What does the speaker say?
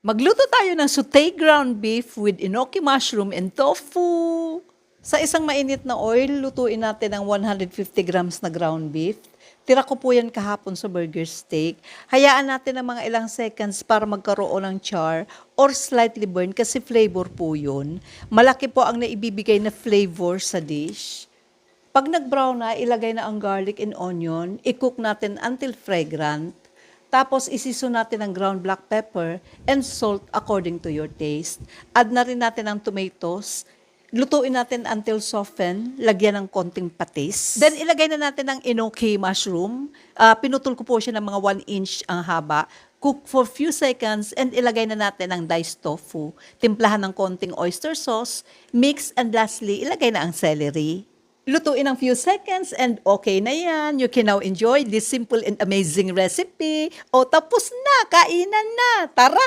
Magluto tayo ng sauté ground beef with enoki mushroom and tofu. Sa isang mainit na oil, lutuin natin ang 150 grams na ground beef. Tira ko po yan kahapon sa burger steak. Hayaan natin ng mga ilang seconds para magkaroon ng char or slightly burn kasi flavor po yun. Malaki po ang naibibigay na flavor sa dish. Pag nag-brown na, ilagay na ang garlic and onion. I-cook natin until fragrant. Tapos, isiso natin ang ground black pepper and salt according to your taste. Add na rin natin ang tomatoes. Lutuin natin until soften. Lagyan ng konting patis. Then, ilagay na natin ang enoki mushroom. Pinutol ko po siya ng mga 1 inch ang haba. Cook for few seconds and ilagay na natin ang diced tofu. Timplahan ng konting oyster sauce. Mix and lastly, ilagay na ang celery. Lutuin ng few seconds and okay na yan. You can now enjoy this simple and amazing recipe. O tapos na, kainan na. Tara!